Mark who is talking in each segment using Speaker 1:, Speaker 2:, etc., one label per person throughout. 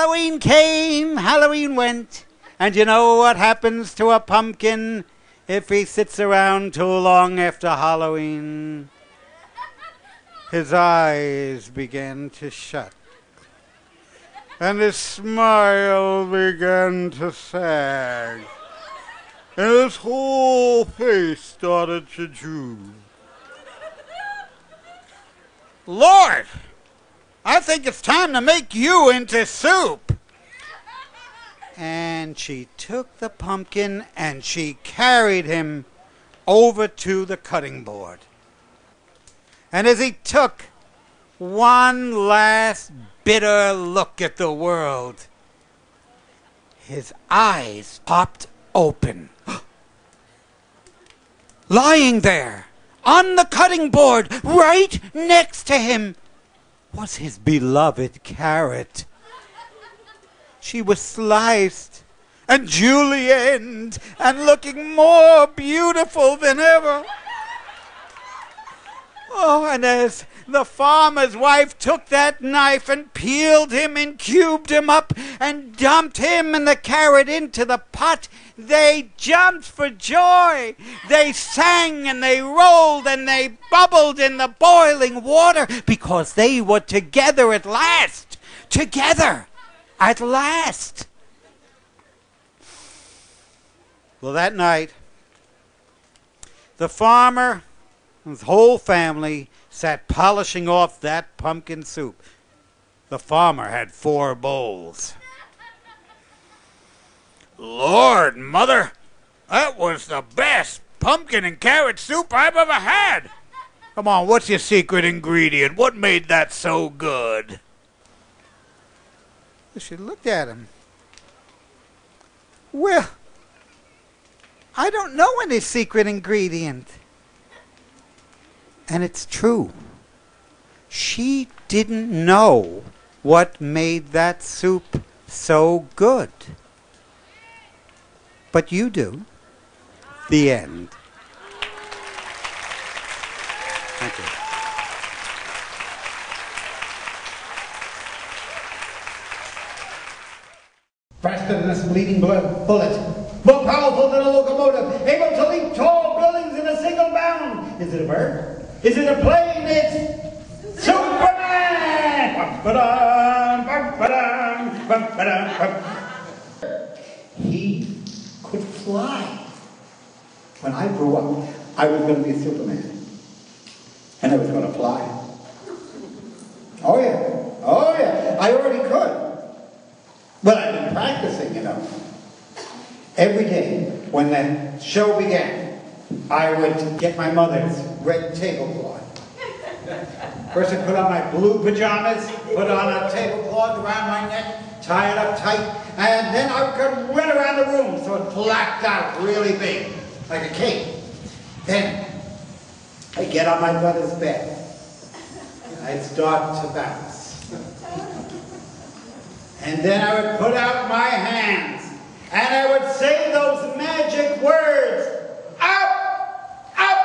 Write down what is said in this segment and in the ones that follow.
Speaker 1: Halloween came, Halloween went, and you know what happens to a pumpkin if he sits around too long after Halloween? His eyes began to shut, and his smile began to sag, and his whole face started to droop. Lord, I think it's time to make you into soup. And she took the pumpkin and she carried him over to the cutting board. And as he took one last bitter look at the world, his eyes popped open. Lying there on the cutting board right next to him was his beloved carrot. She was sliced and julienned and looking more beautiful than ever. Oh, and as the farmer's wife took that knife and peeled him and cubed him up and dumped him and the carrot into the pot, they jumped for joy. They sang and they rolled and they bubbled in the boiling water because they were together at last. Together at last. Well, that night, the farmer and his whole family sat polishing off that pumpkin soup. The farmer had 4 bowls. Lord, Mother, that was the best pumpkin and carrot soup I've ever had. Come on, what's your secret ingredient? What made that so good? She looked at him. Well, I don't know any secret ingredient. And it's true. She didn't know what made that soup so good. But you do. The end. Thank you.
Speaker 2: Faster than a bleeding bullet, more powerful than a locomotive, able to leap tall buildings in a single bound. Is it a bird? Is it a plane? It's Superman! He could fly. When I grew up, I was going to be Superman. And I was going to fly. Oh yeah. Oh yeah. I already could. But I've been practicing, you know. Every day when the show began, I would get my mother's red tablecloth. First I put on my blue pajamas, put on a tablecloth around my neck, tie it up tight, and then I would run around the room so it blacked out really big, like a cape. Then I'd get on my mother's bed, and I'd start to bounce. And then I would put out my hands, and I would say those magic words, up, up,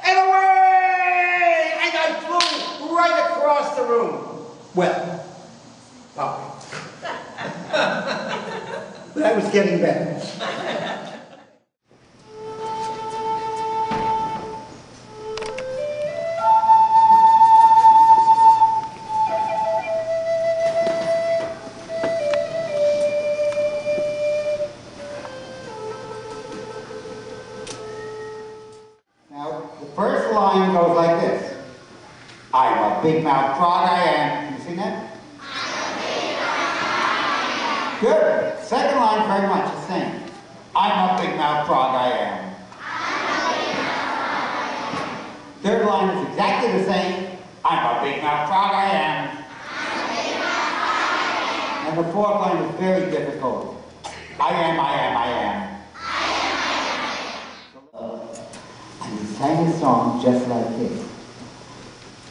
Speaker 2: and away! And I flew right across the room. Well, but I was getting better. First line goes like this. I'm a big mouth frog, I am. Can you sing that? I'm a big mouth frog, I am. Good. Second line very much the same. I'm a big mouth frog, I am. I'm a big mouth frog, I am. Third line is exactly the same. I'm a big mouth frog, I am. I'm a big mouth frog, I am. And the fourth line is very difficult. I am, I am, I am. And he sang a song just like this.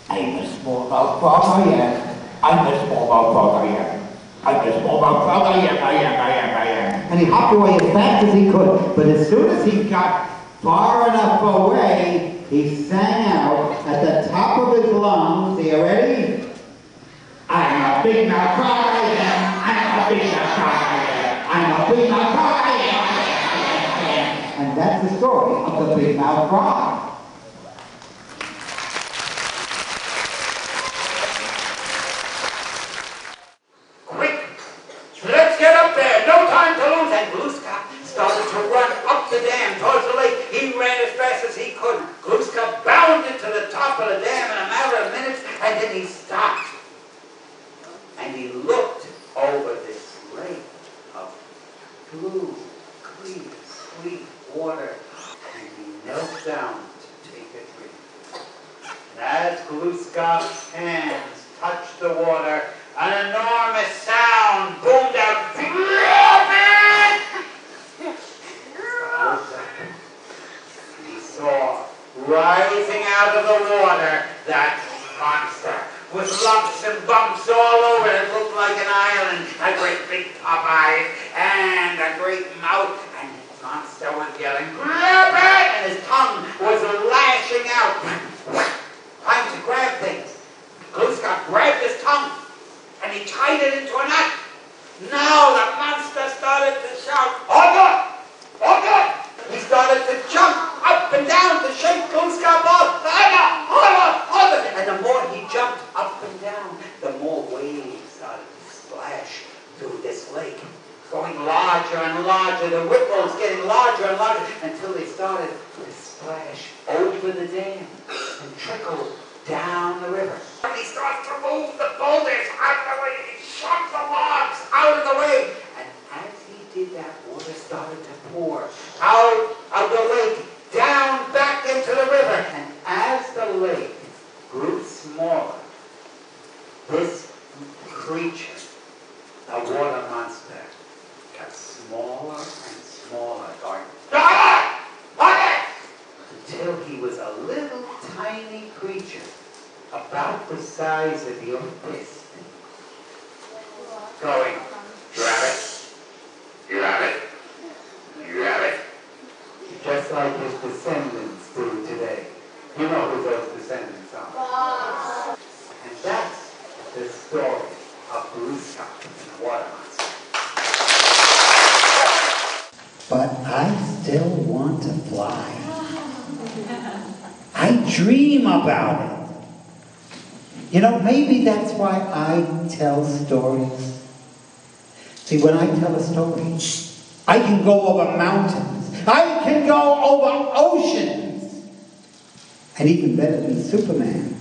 Speaker 2: I'm a small mouth frog, I am. I'm a small mouth frog, I am. I'm a small mouth frog, I am, I am, I am, I am. And he hopped away as fast as he could, but as soon as he got far enough away, he sang out at the top of his lungs. Are you ready? I'm a big mouth frog, I am. I'm a a big mouth frog. I'm a big mouth frog. And that's the story of the big mouth frog.
Speaker 3: Quick! Let's get up there! No time to lose! And Glooskap started to run up the dam towards the lake. He ran as fast as he could. Glooskap bounded to the top of the dam in a matter of minutes, and then he stopped. And he looked over this lake of blue, clear, sweet water, and he knelt down to take a drink. And as Glooskap's hands touched the water, an enormous sound boomed out. He saw rising out of the water that monster with lumps and bumps all over it. It looked like an island, a great big top eyes and a great mouth, and the monster was yelling, "Grab it!" and his tongue was lashing out, trying to grab things. Glooskap grabbed his tongue and he tied it into a knot. Now the monster started to shout, "Order! Order!" He started to jump up and down to shake Glooskap off. "Order! Order! Order!" And the more he jumped up and down, the more waves started to splash through this lake, going larger and larger, the ripples getting larger and larger, until they started to splash over the dam and trickle down the river. And he starts to move the boulders out of the way. He shoved the logs out of the way. And as he did that, water started to pour out of the lake, down back into the river. And as the lake grew smaller, this creature, the water monster, got smaller and smaller, going, "Ah! Ah!" until he was a little tiny creature about the size of your fist, going, "You have it, you have it, you have it," just like his descendants do today. You know who those descendants are. And that's the story of Glooskap and the water monster.
Speaker 2: But I still want to fly. I dream about it. You know, maybe that's why I tell stories. See, when I tell a story, I can go over mountains. I can go over oceans. And even better than Superman,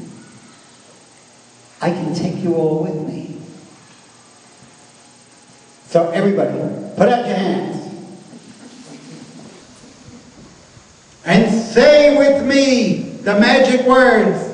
Speaker 2: I can take you all with me. So everybody, put out your hands. And say with me the magic words,